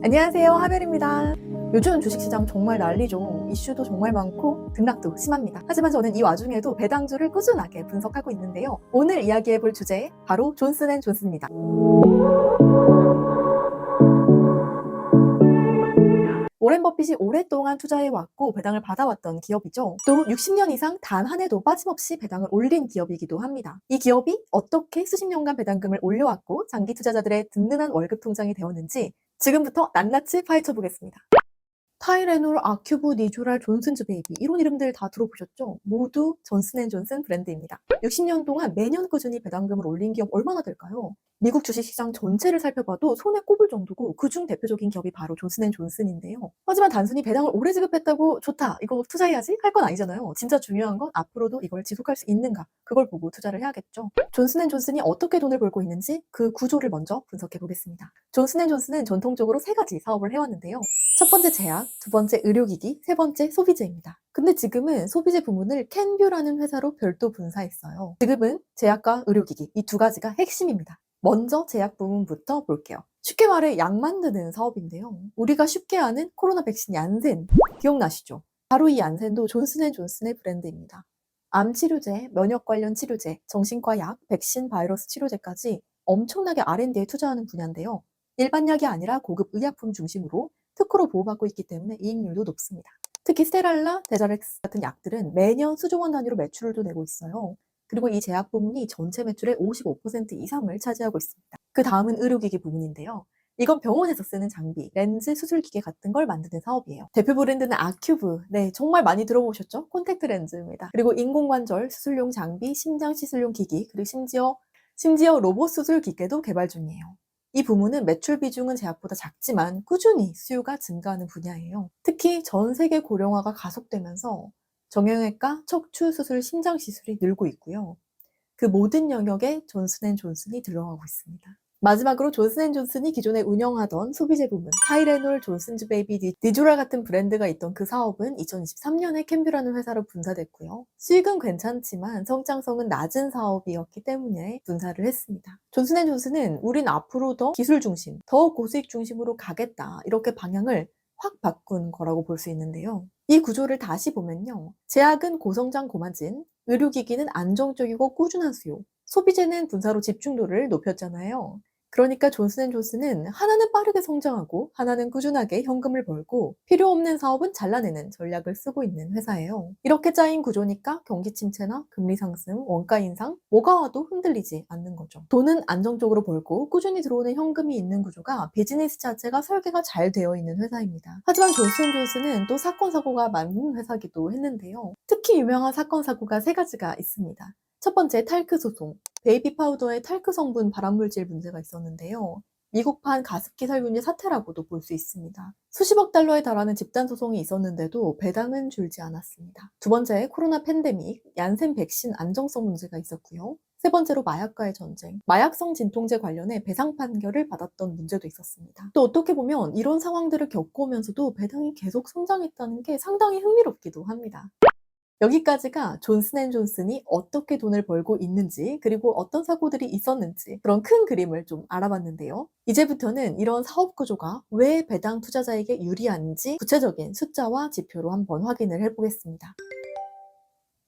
안녕하세요, 하별입니다. 요즘 주식시장 정말 난리죠. 이슈도 정말 많고 등락도 심합니다. 하지만 저는 이 와중에도 배당주를 꾸준하게 분석하고 있는데요. 오늘 이야기해볼 주제 바로 존슨앤존슨입니다. 워렌 버핏이 오랫동안 투자해왔고 배당을 받아왔던 기업이죠. 또 60년 이상 단 한 해도 빠짐없이 배당을 올린 기업이기도 합니다. 이 기업이 어떻게 수십 년간 배당금을 올려왔고 장기 투자자들의 든든한 월급 통장이 되었는지 지금부터 낱낱이 파헤쳐 보겠습니다. 타이레놀, 아큐브, 니조랄, 존슨즈 베이비 이런 이름들 다 들어보셨죠? 모두 존슨앤존슨 브랜드입니다. 60년 동안 매년 꾸준히 배당금을 올린 기업 얼마나 될까요? 미국 주식시장 전체를 살펴봐도 손에 꼽을 정도고 그중 대표적인 기업이 바로 존슨앤존슨인데요. 하지만 단순히 배당을 오래 지급했다고 좋다, 이거 투자해야지 할 건 아니잖아요. 진짜 중요한 건 앞으로도 이걸 지속할 수 있는가, 그걸 보고 투자를 해야겠죠. 존슨앤존슨이 어떻게 돈을 벌고 있는지 그 구조를 먼저 분석해 보겠습니다. 존슨앤존슨은 전통적으로 세 가지 사업을 해왔는데요. 첫 번째 제약, 두 번째 의료기기, 세 번째 소비재입니다. 근데 지금은 소비재 부문을 캔뷰라는 회사로 별도 분사했어요. 지금은 제약과 의료기기 이 두 가지가 핵심입니다. 먼저 제약 부문부터 볼게요. 쉽게 말해 약 만드는 사업인데요. 우리가 쉽게 아는 코로나 백신 얀센 기억나시죠? 바로 이 얀센도 존슨앤존슨의 브랜드입니다. 암 치료제, 면역 관련 치료제, 정신과 약, 백신, 바이러스 치료제까지 엄청나게 R&D에 투자하는 분야인데요. 일반 약이 아니라 고급 의약품 중심으로 특허로 보호받고 있기 때문에 이익률도 높습니다. 특히 스테랄라, 데자렉스 같은 약들은 매년 수조 원 단위로 매출도 내고 있어요. 그리고 이 제약 부문이 전체 매출의 55% 이상을 차지하고 있습니다. 그 다음은 의료기기 부문인데요. 이건 병원에서 쓰는 장비, 렌즈, 수술기계 같은 걸 만드는 사업이에요. 대표 브랜드는 아큐브, 네, 정말 많이 들어보셨죠? 콘택트 렌즈입니다. 그리고 인공관절, 수술용 장비, 심장 시술용 기기, 그리고 심지어 로봇 수술 기계도 개발 중이에요. 이 부문은 매출 비중은 제약보다 작지만 꾸준히 수요가 증가하는 분야예요. 특히 전 세계 고령화가 가속되면서 정형외과, 척추 수술, 심장 시술이 늘고 있고요. 그 모든 영역에 존슨앤존슨이 들어가고 있습니다. 마지막으로 존슨앤존슨이 기존에 운영하던 소비재 부문 타이레놀, 존슨즈 베이비, 니조라 같은 브랜드가 있던 그 사업은 2023년에 캔뷰라는 회사로 분사됐고요. 수익은 괜찮지만 성장성은 낮은 사업이었기 때문에 분사를 했습니다. 존슨앤존슨은 우린 앞으로 더 기술 중심, 더 고수익 중심으로 가겠다, 이렇게 방향을 확 바꾼 거라고 볼 수 있는데요. 이 구조를 다시 보면요. 제약은 고성장 고마진, 의료기기는 안정적이고 꾸준한 수요, 소비재는 분사로 집중도를 높였잖아요. 그러니까 존슨앤존슨은 하나는 빠르게 성장하고 하나는 꾸준하게 현금을 벌고 필요 없는 사업은 잘라내는 전략을 쓰고 있는 회사예요. 이렇게 짜인 구조니까 경기 침체나 금리 상승, 원가 인상, 뭐가 와도 흔들리지 않는 거죠. 돈은 안정적으로 벌고 꾸준히 들어오는 현금이 있는 구조가 비즈니스 자체가 설계가 잘 되어 있는 회사입니다. 하지만 존슨앤존슨은 또 사건 사고가 많은 회사기도 했는데요. 특히 유명한 사건 사고가 세 가지가 있습니다. 첫 번째, 탈크 소송. 베이비 파우더에 탈크 성분 발암물질 문제가 있었는데요. 미국판 가습기 살균제 사태라고도 볼 수 있습니다. 수십억 달러에 달하는 집단 소송이 있었는데도 배당은 줄지 않았습니다. 두 번째, 코로나 팬데믹, 얀센 백신 안정성 문제가 있었고요. 세 번째로 마약과의 전쟁, 마약성 진통제 관련해 배상 판결을 받았던 문제도 있었습니다. 또 어떻게 보면 이런 상황들을 겪어오면서도 배당이 계속 성장했다는 게 상당히 흥미롭기도 합니다. 여기까지가 존슨앤존슨이 어떻게 돈을 벌고 있는지, 그리고 어떤 사고들이 있었는지 그런 큰 그림을 좀 알아봤는데요. 이제부터는 이런 사업 구조가 왜 배당 투자자에게 유리한지 구체적인 숫자와 지표로 한번 확인을 해보겠습니다.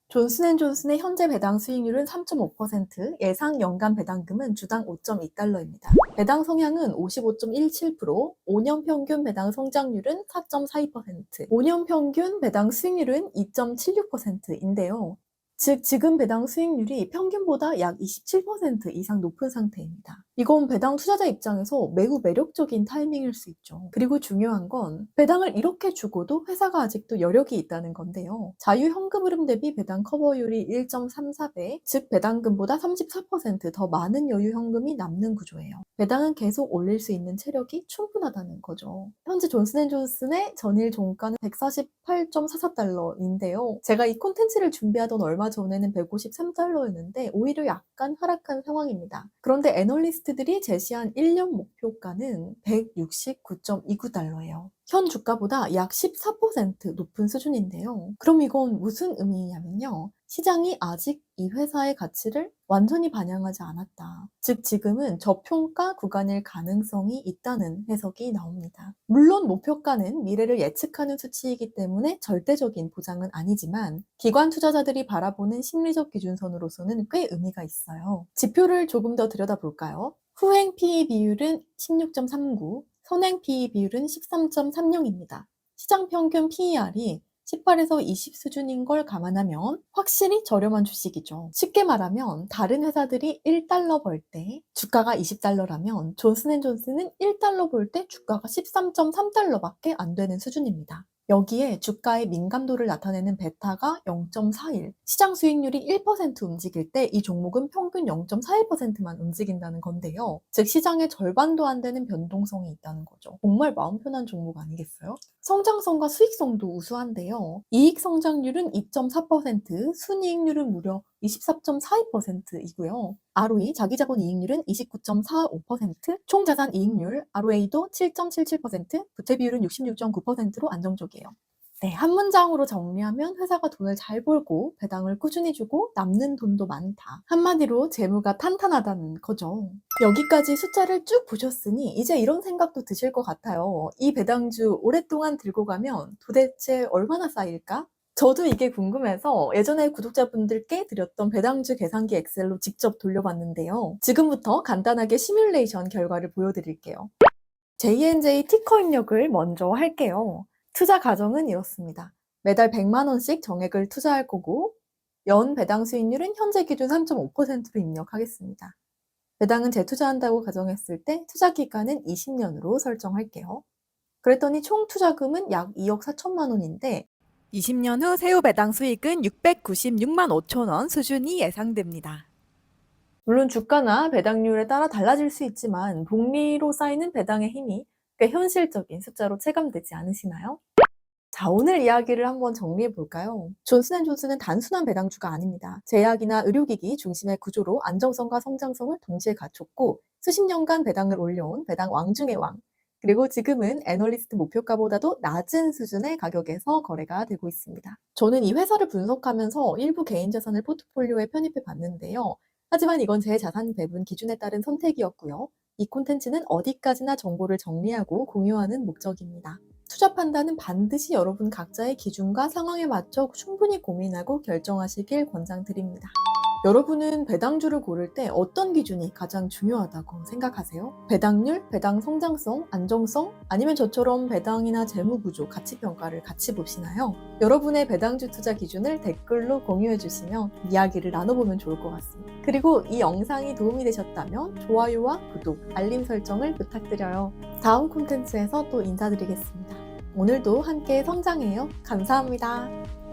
존슨앤존슨의 현재 배당 수익률은 3.5%, 예상 연간 배당금은 주당 5.2달러입니다. 배당 성향은 55.17%, 5년 평균 배당 성장률은 4.42%, 5년 평균 배당 수익률은 2.76%인데요. 즉, 지금 배당 수익률이 평균보다 약 27% 이상 높은 상태입니다. 이건 배당 투자자 입장에서 매우 매력적인 타이밍일 수 있죠. 그리고 중요한 건 배당을 이렇게 주고도 회사가 아직도 여력이 있다는 건데요. 자유 현금 흐름 대비 배당 커버율이 1.34배, 즉 배당금보다 34%더 많은 여유 현금이 남는 구조예요. 배당은 계속 올릴 수 있는 체력이 충분하다는 거죠. 현재 존슨앤존슨의 전일 종가는 148.44달러인데요. 제가 이 콘텐츠를 준비하던 얼마 전에는 153달러였는데 오히려 약간 하락한 상황입니다. 그런데 애널리스트들이 제시한 1년 목표가는 169.29달러예요. 현 주가보다 약 14% 높은 수준인데요. 그럼 이건 무슨 의미냐면요. 시장이 아직 이 회사의 가치를 완전히 반영하지 않았다. 즉 지금은 저평가 구간일 가능성이 있다는 해석이 나옵니다. 물론 목표가는 미래를 예측하는 수치이기 때문에 절대적인 보장은 아니지만 기관 투자자들이 바라보는 심리적 기준선으로서는 꽤 의미가 있어요. 지표를 조금 더 들여다볼까요? 후행 PE 비율은 16.39, 선행 PE 비율은 13.30입니다. 시장 평균 PER이 18에서 20 수준인 걸 감안하면 확실히 저렴한 주식이죠. 쉽게 말하면 다른 회사들이 1달러 벌 때 주가가 20달러라면 존슨앤존슨은 1달러 벌 때 주가가 13.3달러밖에 안 되는 수준입니다. 여기에 주가의 민감도를 나타내는 베타가 0.41, 시장 수익률이 1% 움직일 때 이 종목은 평균 0.41%만 움직인다는 건데요. 즉 시장의 절반도 안 되는 변동성이 있다는 거죠. 정말 마음 편한 종목 아니겠어요? 성장성과 수익성도 우수한데요. 이익 성장률은 2.4%, 순이익률은 무려 24.42%이고요. ROE, 자기자본 이익률은 29.45%, 총자산 이익률, ROA도 7.77%, 부채 비율은 66.9%로 안정적이에요. 네, 한 문장으로 정리하면 회사가 돈을 잘 벌고 배당을 꾸준히 주고 남는 돈도 많다. 한마디로 재무가 탄탄하다는 거죠. 여기까지 숫자를 쭉 보셨으니 이제 이런 생각도 드실 것 같아요. 이 배당주 오랫동안 들고 가면 도대체 얼마나 쌓일까? 저도 이게 궁금해서 예전에 구독자분들께 드렸던 배당주 계산기 엑셀로 직접 돌려봤는데요. 지금부터 간단하게 시뮬레이션 결과를 보여드릴게요. JNJ 티커 입력을 먼저 할게요. 투자 과정은 이렇습니다. 매달 100만 원씩 정액을 투자할 거고 연 배당 수익률은 현재 기준 3.5%로 입력하겠습니다. 배당은 재투자한다고 가정했을 때 투자 기간은 20년으로 설정할게요. 그랬더니 총 투자금은 약 2억 4천만 원인데 20년 후 세후 배당 수익은 696만 5천 원 수준이 예상됩니다. 물론 주가나 배당률에 따라 달라질 수 있지만 복리로 쌓이는 배당의 힘이 꽤 현실적인 숫자로 체감되지 않으시나요? 자, 오늘 이야기를 한번 정리해 볼까요? 존슨앤존슨은 단순한 배당주가 아닙니다. 제약이나 의료기기 중심의 구조로 안정성과 성장성을 동시에 갖췄고 수십 년간 배당을 올려온 배당 왕 중의 왕. 그리고 지금은 애널리스트 목표가보다도 낮은 수준의 가격에서 거래가 되고 있습니다. 저는 이 회사를 분석하면서 일부 개인 자산을 포트폴리오에 편입해 봤는데요. 하지만 이건 제 자산 배분 기준에 따른 선택이었고요. 이 콘텐츠는 어디까지나 정보를 정리하고 공유하는 목적입니다. 투자 판단은 반드시 여러분 각자의 기준과 상황에 맞춰 충분히 고민하고 결정하시길 권장드립니다. 여러분은 배당주를 고를 때 어떤 기준이 가장 중요하다고 생각하세요? 배당률, 배당 성장성, 안정성, 아니면 저처럼 배당이나 재무구조, 가치평가를 같이 보시나요? 여러분의 배당주 투자 기준을 댓글로 공유해 주시면 이야기를 나눠보면 좋을 것 같습니다. 그리고 이 영상이 도움이 되셨다면 좋아요와 구독, 알림 설정을 부탁드려요. 다음 콘텐츠에서 또 인사드리겠습니다. 오늘도 함께 성장해요. 감사합니다.